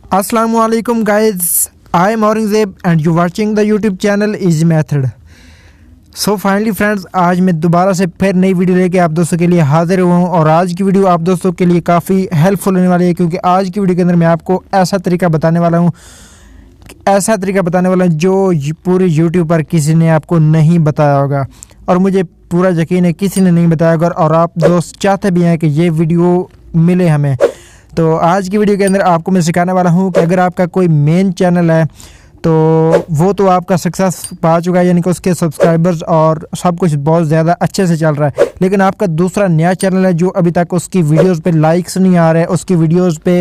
Assalamualaikum guys, I am Aurangzeb and you watching the YouTube channel Easy Method। So finally friends, आज मैं दोबारा से फिर नई वीडियो लेके आप दोस्तों के लिए हाजिर हुआ हूँ और आज की वीडियो आप दोस्तों के लिए काफ़ी हेल्पफुल होने वाली है, क्योंकि आज की वीडियो के अंदर मैं आपको ऐसा तरीका बताने वाला हूँ जो पूरे यूट्यूब पर किसी ने आपको नहीं बताया होगा, और मुझे पूरा यकीन है किसी ने नहीं बताया होगा, और आप दोस्त चाहते भी हैं कि ये वीडियो मिले हमें। तो आज की वीडियो के अंदर आपको मैं सिखाने वाला हूँ कि अगर आपका कोई मेन चैनल है तो वो तो आपका सक्सेस पा चुका है, यानी कि उसके सब्सक्राइबर्स और सब कुछ बहुत ज़्यादा अच्छे से चल रहा है, लेकिन आपका दूसरा नया चैनल है जो अभी तक उसकी वीडियोस पे लाइक्स नहीं आ रहे, उसकी वीडियोस पे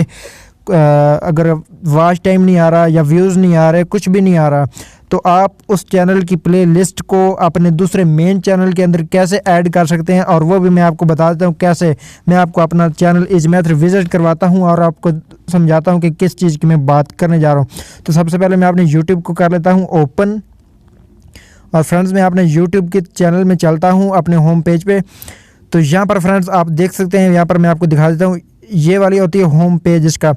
अगर वॉच टाइम नहीं आ रहा या व्यूज़ नहीं आ रहे, कुछ भी नहीं आ रहा, तो आप उस चैनल की प्ले लिस्ट को अपने दूसरे मेन चैनल के अंदर कैसे ऐड कर सकते हैं, और वो भी मैं आपको बता देता हूँ कैसे। मैं आपको अपना चैनल इज़ी मेथड विजिट करवाता हूँ और आपको समझाता हूँ कि किस चीज़ की मैं बात करने जा रहा हूँ। तो सबसे पहले मैं अपने यूट्यूब को कर लेता हूँ ओपन, और फ्रेंड्स मैं अपने यूट्यूब के चैनल में चलता हूँ अपने होम पेज पे। तो यहाँ पर फ्रेंड्स आप देख सकते हैं, यहाँ पर मैं आपको दिखा देता हूँ, ये वाली होती है होम पेज इसका।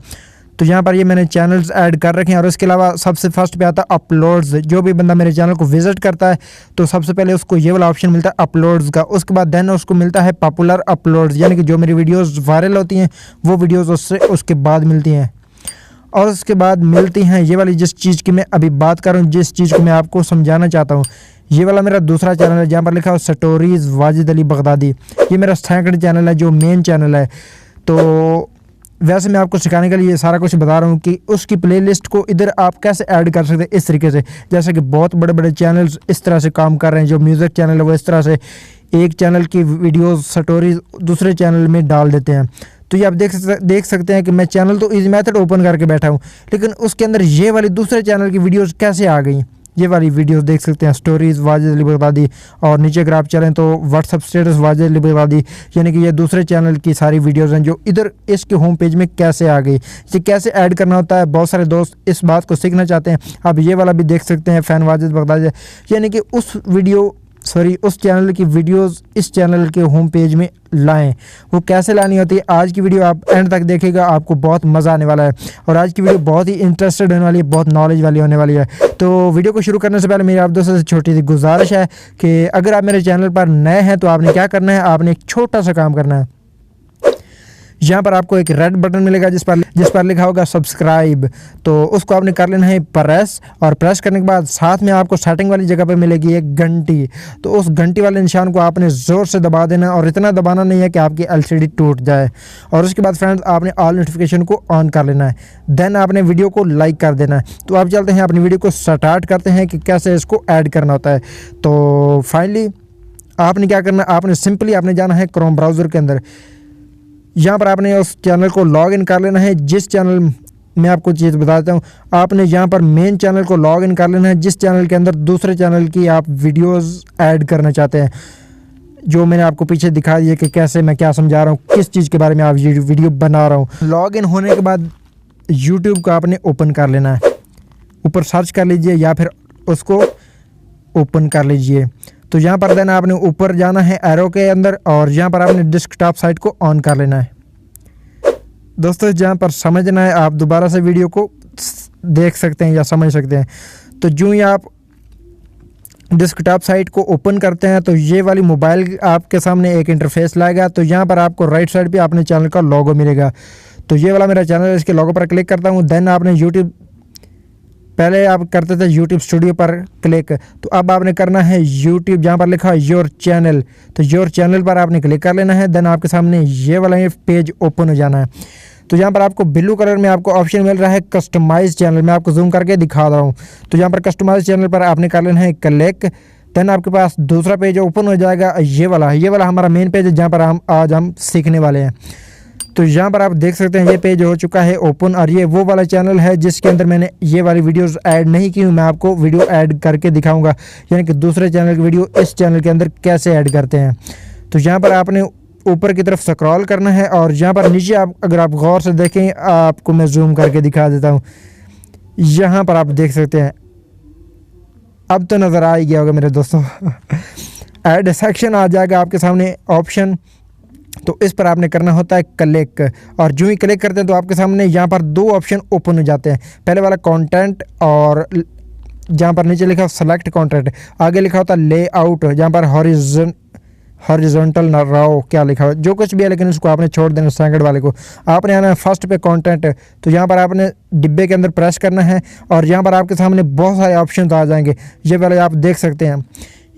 तो यहाँ पर ये मैंने चैनल्स ऐड कर रखे हैं, और इसके अलावा सबसे फर्स्ट पे आता है अपलोड्स। जो भी बंदा मेरे चैनल को विजिट करता है तो सबसे पहले उसको ये वाला ऑप्शन मिलता है अपलोड्स का। उसके बाद देन उसको मिलता है पॉपुलर अपलोड्स, यानी कि जो मेरी वीडियोस वायरल होती हैं वो वीडियोस उसके बाद मिलती हैं। और उसके बाद मिलती हैं ये वाली जिस चीज़ की मैं अभी बात कर रहा हूँ, जिस चीज़ को मैं आपको समझाना चाहता हूँ, ये वाला मेरा दूसरा चैनल है जहाँ पर लिखा हो स्टोरीज़ वाजिद अली बगदादी। ये मेरा सेकंड चैनल है जो मेन चैनल है। तो वैसे मैं आपको सिखाने के लिए सारा कुछ बता रहा हूँ कि उसकी प्लेलिस्ट को इधर आप कैसे ऐड कर सकते हैं इस तरीके से। जैसे कि बहुत बड़े बड़े चैनल्स इस तरह से काम कर रहे हैं, जो म्यूज़िक चैनल है वो इस तरह से एक चैनल की वीडियोस स्टोरीज दूसरे चैनल में डाल देते हैं। तो ये आप देख सकते हैं कि मैं चैनल तो इजी मेथड ओपन करके बैठा हूँ, लेकिन उसके अंदर ये वाली दूसरे चैनल की वीडियोज़ कैसे आ गई। ये वाली वीडियोस देख सकते हैं, स्टोरीज़ वाजिद अली बगदादी, और नीचे अगर आप चलें तो व्हाट्सअप स्टेटस वाजिद अली बगदादी, यानी कि ये दूसरे चैनल की सारी वीडियोस हैं जो इधर इसके होम पेज में कैसे आ गई। ये कैसे ऐड करना होता है, बहुत सारे दोस्त इस बात को सीखना चाहते हैं। आप ये वाला भी देख सकते हैं, फ़ैन वाजिद बगदादी, यानी कि उस चैनल की वीडियोस इस चैनल के होम पेज में लाएं। वो कैसे लानी होती है, आज की वीडियो आप एंड तक देखेगा, आपको बहुत मज़ा आने वाला है, और आज की वीडियो बहुत ही इंटरेस्टेड होने वाली है, बहुत नॉलेज वाली होने वाली है। तो वीडियो को शुरू करने से पहले मेरी आप दोस्तों से छोटी सी गुजारिश है कि अगर आप मेरे चैनल पर नए हैं तो आपने क्या करना है, आपने एक छोटा सा काम करना है। यहाँ पर आपको एक रेड बटन मिलेगा जिस पर लिखा होगा सब्सक्राइब, तो उसको आपने कर लेना है प्रेस, और प्रेस करने के बाद साथ में आपको स्टार्टिंग वाली जगह पे मिलेगी एक घंटी। तो उस घंटी वाले निशान को आपने ज़ोर से दबा देना, और इतना दबाना नहीं है कि आपकी एलसीडी टूट जाए। और उसके बाद फ्रेंड्स आपने ऑल नोटिफिकेशन को ऑन कर लेना है, देन आपने वीडियो को लाइक कर देना है। तो आप चलते हैं अपनी वीडियो को स्टार्ट करते हैं कि कैसे इसको ऐड करना होता है। तो फाइनली आपने क्या करना है, आपने सिंपली आपने जाना है क्रोम ब्राउज़र के अंदर। यहाँ पर आपने उस चैनल को लॉग इन कर लेना है, जिस चैनल मैं आपको चीज़ बताता हूँ, आपने यहाँ पर मेन चैनल को लॉग इन कर लेना है, जिस चैनल के अंदर दूसरे चैनल की आप वीडियोस ऐड करना चाहते हैं, जो मैंने आपको पीछे दिखा दिया कि कैसे मैं क्या समझा रहा हूँ, किस चीज़ के बारे में आप ये वीडियो बना रहा हूँ। लॉग इन होने के बाद यूट्यूब को आपने ओपन कर लेना है, ऊपर सर्च कर लीजिए या फिर उसको ओपन कर लीजिए। तो यहाँ पर देना आपने ऊपर जाना है एरो के अंदर, और यहाँ पर आपने डेस्कटॉप साइट को ऑन कर लेना है। दोस्तों जहाँ पर समझना है आप दोबारा से वीडियो को देख सकते हैं या समझ सकते हैं। तो जो ही आप डेस्कटॉप साइट को ओपन करते हैं तो ये वाली मोबाइल आपके सामने एक इंटरफेस लाएगा। तो यहाँ पर आपको राइट साइड पे अपने चैनल का लोगो मिलेगा। तो ये वाला मेरा चैनल है, इसके लोगो पर क्लिक करता हूँ। देन आपने यूट्यूब, पहले आप करते थे यूट्यूब स्टूडियो पर क्लिक, तो अब आपने करना है यूट्यूब, जहाँ पर लिखा है योर चैनल, तो योर चैनल पर आपने क्लिक कर लेना है। देन आपके सामने ये वाला पेज ओपन हो जाना है। तो यहाँ पर आपको ब्लू कलर में आपको ऑप्शन मिल रहा है कस्टमाइज चैनल, मैं आपको जूम करके दिखा रहा हूँ। तो यहाँ पर कस्टमाइज चैनल पर आपने कर लेना है क्लिक। देन आपके पास दूसरा पेज ओपन हो जाएगा, ये वाला हमारा मेन पेज है जहाँ पर हम सीखने वाले हैं। तो यहाँ पर आप देख सकते हैं ये पेज हो चुका है ओपन, और ये वो वाला चैनल है जिसके अंदर मैंने ये वाली वीडियोस ऐड नहीं की हूँ। मैं आपको वीडियो ऐड करके दिखाऊंगा, यानी कि दूसरे चैनल की वीडियो इस चैनल के अंदर कैसे ऐड करते हैं। तो यहाँ पर आपने ऊपर की तरफ स्क्रॉल करना है, और यहाँ पर नीचे आप अगर आप गौर से देखें, आपको मैं जूम करके दिखा देता हूँ। यहाँ पर आप देख सकते हैं, अब तो नज़र आ ही गया होगा मेरे दोस्तों। ऐड सेक्शन आ जाएगा आपके सामने ऑप्शन, तो इस पर आपने करना होता है क्लिक, और जो ही क्लिक करते हैं तो आपके सामने यहाँ पर दो ऑप्शन ओपन हो जाते हैं। पहले वाला कंटेंट, और जहाँ पर नीचे लिखा सेलेक्ट कंटेंट, आगे लिखा होता है लेआउट, जहाँ पर हॉरिजॉन्टल ना राव क्या लिखा हुआ, जो कुछ भी है, लेकिन उसको आपने छोड़ देना सेकंड वाले को। आपने आना है फर्स्ट पे कंटेंट, तो यहाँ पर आपने डिब्बे के अंदर प्रेस करना है, और यहाँ पर आपके सामने बहुत सारे ऑप्शन आ जाएंगे। ये वाले आप देख सकते हैं,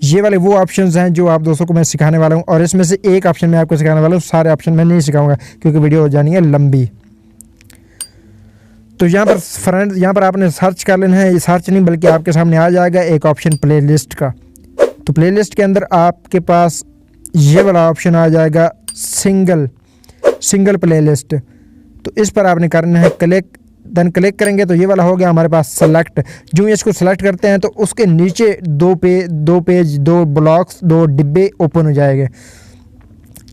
ये वाले वो ऑप्शंस हैं जो आप दोस्तों को मैं सिखाने वाला हूँ, और इसमें से एक ऑप्शन मैं आपको सिखाने वाला हूँ। सारे ऑप्शन मैं नहीं सिखाऊंगा क्योंकि वीडियो हो जानी है लंबी। तो यहाँ पर फ्रेंड्स, यहाँ पर आपने सर्च कर लेना है, सर्च नहीं बल्कि आपके सामने आ जाएगा एक ऑप्शन प्लेलिस्ट का। तो प्लेलिस्ट के अंदर आपके पास ये वाला ऑप्शन आ जाएगा सिंगल प्लेलिस्ट। तो इस पर आपने करना है क्लिक, देन क्लिक करेंगे तो ये वाला हो गया हमारे पास सेलेक्ट। जो इसको सेलेक्ट करते हैं तो उसके नीचे दो ब्लॉक्स, दो डिब्बे ओपन हो जाएंगे,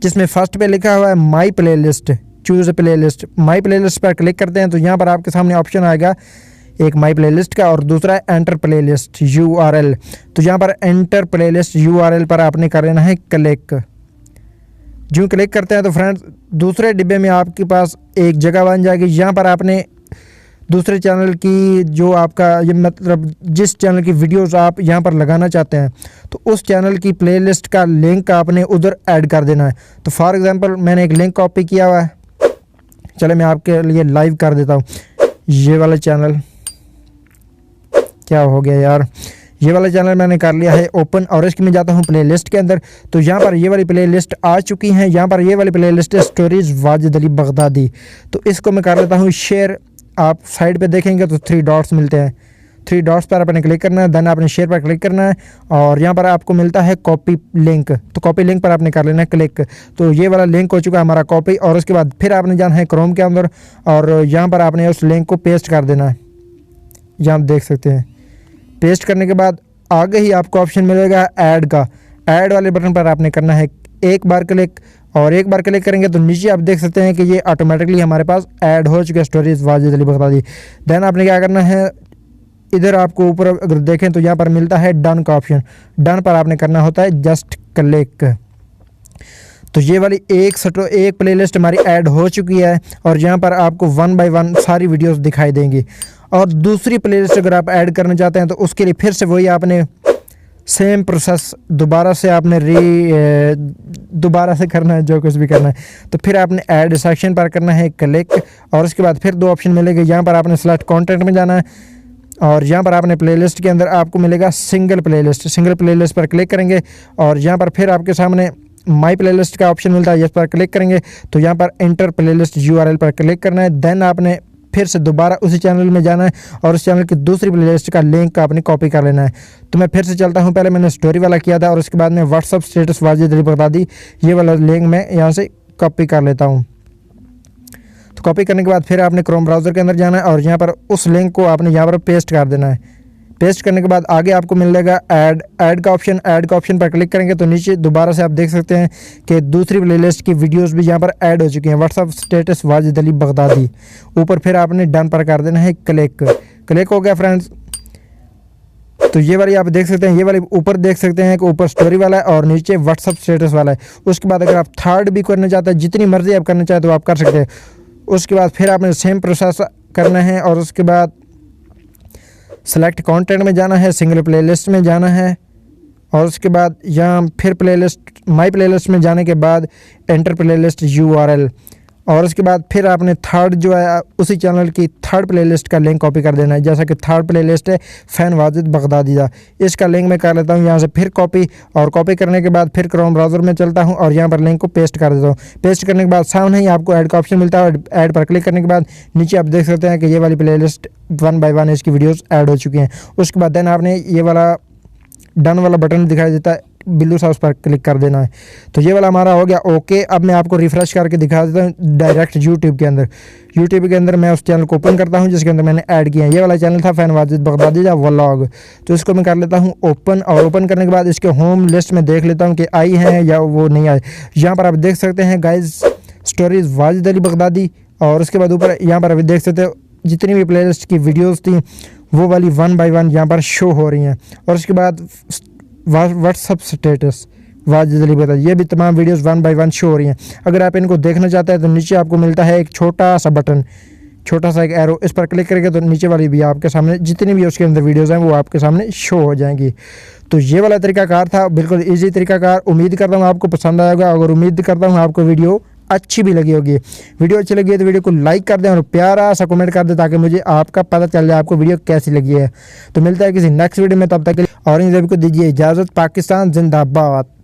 जिसमें फर्स्ट पे लिखा हुआ है माई प्लेलिस्ट, चूज़ प्लेलिस्ट। माई प्लेलिस्ट पर क्लिक करते हैं तो यहाँ पर आपके सामने ऑप्शन आएगा एक माई प्लेलिस्ट का, और दूसरा है एंटर प्लेलिस्ट URL। तो यहाँ पर एंटर प्लेलिस्ट URL पर आपने कर लेना है क्लिक। जो क्लिक करते हैं तो फ्रेंड्स दूसरे डिब्बे में आपके पास एक जगह बन जाएगी। यहाँ पर आपने दूसरे चैनल की, जो आपका ये मतलब जिस चैनल की वीडियोस आप यहाँ पर लगाना चाहते हैं, तो उस चैनल की प्लेलिस्ट का लिंक आपने उधर ऐड कर देना है। तो फॉर एग्जांपल मैंने एक लिंक कॉपी किया हुआ है, चलो मैं आपके लिए लाइव कर देता हूँ। ये वाला चैनल, क्या हो गया यार, ये वाला चैनल मैंने कर लिया है ओपन, और इसकी मैं जाता हूँ प्लेलिस्ट के अंदर। तो यहाँ पर ये वाली प्लेलिस्ट आ चुकी हैं। यहाँ पर ये वाली प्लेलिस्ट है स्टोरीज वाजिद अली बगदादी। तो इसको मैं कर लेता हूँ शेयर। आप साइड पे देखेंगे तो 3 डॉट्स मिलते हैं, 3 डॉट्स पर आपने क्लिक करना है, देन आपने शेयर पर क्लिक करना है, और यहाँ पर आपको मिलता है कॉपी लिंक। तो कॉपी लिंक पर आपने कर लेना है क्लिक। तो ये वाला लिंक हो चुका है हमारा कॉपी, और उसके बाद फिर आपने जाना है क्रोम के अंदर, और यहाँ पर आपने उस लिंक को पेस्ट कर देना है। यहाँ आप देख सकते हैं, पेस्ट करने के बाद आगे ही आपको ऑप्शन मिलेगा ऐड का। ऐड वाले बटन पर आपने करना है एक बार क्लिक, और एक बार क्लिक करेंगे तो नीचे आप देख सकते हैं कि ये ऑटोमेटिकली हमारे पास ऐड हो चुका है स्टोरीज वाजिद अली बगदादी। देन आपने क्या करना है, इधर आपको ऊपर अगर देखें तो यहाँ पर मिलता है डन का ऑप्शन। डन पर आपने करना होता है जस्ट क्लिक। तो ये वाली एक प्लेलिस्ट हमारी ऐड हो चुकी है, और यहाँ पर आपको 1 बाय 1 सारी वीडियोस दिखाई देंगी। और दूसरी प्लेलिस्ट अगर आप ऐड करना चाहते हैं तो उसके लिए फिर से वही आपने सेम प्रोसेस दोबारा से करना है, जो कुछ भी करना है। तो फिर आपने ऐड सेक्शन पर करना है क्लिक, और उसके बाद फिर 2 ऑप्शन मिलेंगे। यहाँ पर आपने सेलेक्ट कंटेंट में जाना है, और यहाँ पर आपने प्लेलिस्ट के अंदर आपको मिलेगा सिंगल प्लेलिस्ट पर क्लिक करेंगे, और यहाँ पर फिर आपके सामने माई प्लेलिस्ट का ऑप्शन मिलता है। इस पर क्लिक करेंगे तो यहाँ पर एंटर प्लेलिस्ट URL पर क्लिक करना है। देन आपने फिर से दोबारा उसी चैनल में जाना है, और उस चैनल की दूसरी प्लेलिस्ट का लिंक आपने कॉपी कर लेना है। तो मैं फिर से चलता हूँ, पहले मैंने स्टोरी वाला किया था, और उसके बाद में व्हाट्सअप स्टेटस वाजिद अली बगदादी, ये वाला लिंक मैं यहाँ से कॉपी कर लेता हूँ। तो कॉपी करने के बाद फिर आपने क्रोम ब्राउज़र के अंदर जाना है, और यहाँ पर उस लिंक को आपने यहाँ पर पेस्ट कर देना है। पेस्ट करने के बाद आगे आपको मिलेगा ऐड का ऑप्शन पर क्लिक करेंगे तो नीचे दोबारा से आप देख सकते हैं कि दूसरी प्लेलिस्ट की वीडियोस भी यहाँ पर ऐड हो चुकी हैं, व्हाट्सअप स्टेटस वाजिद अली बगदादी। ऊपर फिर आपने डन पर कर देना है क्लिक हो गया फ्रेंड्स। तो ये वाली आप देख सकते हैं, ये वाली ऊपर देख सकते हैं कि ऊपर स्टोरी वाला है और नीचे व्हाट्सअप स्टेटस वाला है। उसके बाद अगर आप थर्ड भी करना चाहते हैं, जितनी मर्जी आप करना चाहते हो आप कर सकते हैं। उसके बाद फिर आपने सेम प्रोसेस करना है, और उसके बाद सेलेक्ट कंटेंट में जाना है, सिंगल प्लेलिस्ट में जाना है, और उसके बाद यहाँ फिर प्लेलिस्ट माई प्लेलिस्ट में जाने के बाद एंटर प्लेलिस्ट URL, और उसके बाद फिर आपने थर्ड जो है उसी चैनल की थर्ड प्लेलिस्ट का लिंक कॉपी कर देना है। जैसा कि थर्ड प्लेलिस्ट है फ़ैन वाजिद बगदादी का, इसका लिंक मैं कर लेता हूँ यहाँ से फिर कॉपी, और कॉपी करने के बाद फिर क्रोम ब्राउज़र में चलता हूँ और यहाँ पर लिंक को पेस्ट कर देता हूँ। पेस्ट करने के बाद सामने ही आपको ऐड का ऑप्शन मिलता है, और ऐड पर क्लिक करने के बाद नीचे आप देख सकते हैं कि ये वाली प्लेलिस्ट 1 बाय 1 इसकी वीडियोज़ ऐड हो चुकी हैं। उसके बाद देन आपने ये वाला डन वाला बटन दिखाई देता है बिल्लू सा, उस पर क्लिक कर देना है। तो ये वाला हमारा हो गया ओके। अब मैं आपको रिफ्रेश करके दिखा देता हूँ डायरेक्ट यूट्यूब के अंदर मैं उस चैनल को ओपन करता हूँ जिसके अंदर मैंने ऐड किया है। ये वाला चैनल था फ़ैन वाजिद बगदादी का व्लॉग। तो इसको मैं कर लेता हूँ ओपन, और ओपन करने के बाद इसके होम लिस्ट में देख लेता हूँ कि आई है या वो नहीं आई। यहाँ पर आप देख सकते हैं guys stories Wajid Ali Baghdadi, और उसके बाद ऊपर यहाँ पर अभी देख सकते हो जितनी भी प्लेलिस्ट की वीडियोज़ थी वो वाली 1 बाय 1 यहाँ पर शो हो रही हैं। और उसके बाद व्हाट्सअप वाजिद अली बता, ये भी तमाम वीडियोस 1 बाय 1 शो हो रही हैं। अगर आप इनको देखना चाहते हैं तो नीचे आपको मिलता है एक छोटा सा बटन, छोटा सा एक एरो, इस पर क्लिक करके तो नीचे वाली भी आपके सामने जितनी भी उसके अंदर वीडियोस हैं वो आपके सामने शो हो जाएंगी। तो ये वाला तरीकाकार था, बिल्कुल ईजी तरीकाकार। उम्मीद करता हूँ आपको पसंद आएगा, और उम्मीद करता हूँ आपको वीडियो अच्छी भी लगी होगी। वीडियो अच्छी लगी है तो वीडियो को लाइक कर दें और प्यारा सा कमेंट कर दें, ताकि मुझे आपका पता चल जाए आपको वीडियो कैसी लगी है। तो मिलता है किसी नेक्स्ट वीडियो में, तब तक के लिए ऑरेंज रवि को दीजिए इजाज़त। पाकिस्तान जिंदाबाद।